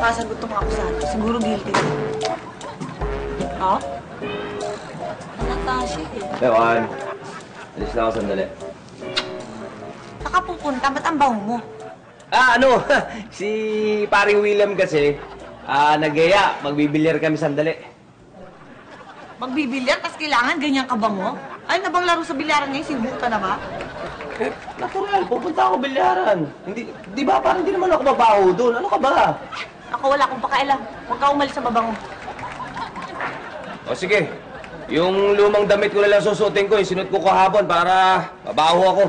kakasagot tong akusado. Siguro guilty. Ha? Natasha eh. Ewan. Alis na ako sandali. Saka pupunta, ba't ang baho mo? Ano? Si paring William kasi, nag-aya. Magbibilyar kami sandali. Magbibilyar, tas kailangan ganyan ka ba mo? Ay, nabang laro sa bilyaran ngayon, sibuta na ba? Natural, pupunta ako bilyaran. Hindi, di ba? Parang hindi naman ako mabaho doon. Ano ka ba? Ako wala akong pakailam. Huwag ka umalis sa babango. O sige, yung lumang damit ko na lang susutin ko, yung sinuot ko kahapon para mabaho ako.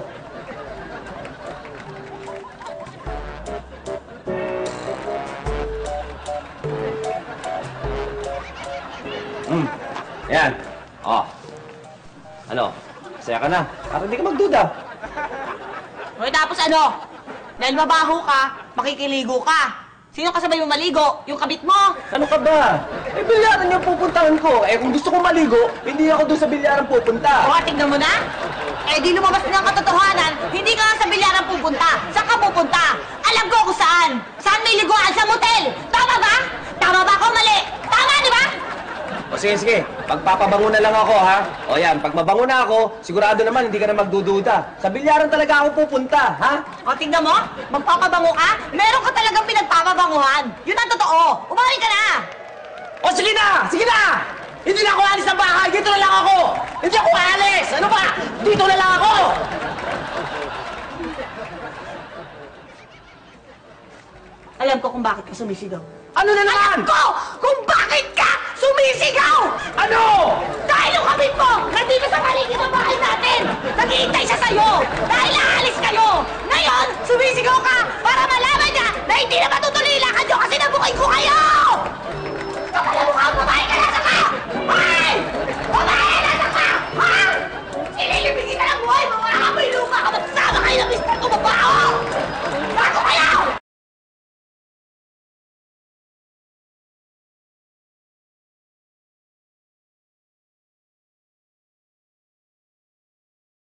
Yan. Ano? Masaya ka na. Para hindi ka magduda. Hoy, tapos ano? Dahil mabaho ka, makikiligo ka. Sino kasabay mo maligo? Yung kabit mo? Ano ka ba? Bilyaran yung pupuntahan ko. Kung gusto ko maligo, hindi ako doon sa bilyaran pupunta. O, tignan mo na? Di lumabas na ang katotohanan, hindi ka nga sa bilyaran pupunta. Saan ka pupunta? Alam ko kung saan. Saan may liguan? Sa motel. Tama ba? Tama ba ako mali? Tama, di ba? O sige. Pagpapabango na lang ako, ha? O yan, pag mabango na ako, sigurado naman hindi ka na magdududa. Sa bilyaran talaga ako pupunta, ha? O, tingnan mo, magpapabango ka, meron ka talagang pinagpapabanguhan. Yun ang totoo. Umawi ka na! O sige na! Sige na! Hindi na ako alis ng bahay! Dito na lang ako! Hindi ako alis! Ano ba? Dito na lang ako! Alam ko kung bakit ka sumisigaw. Ano na naman? Alam ko kung bakit ka sumisigaw! Ano? Dahil yung kabit mo, nandito sa paligid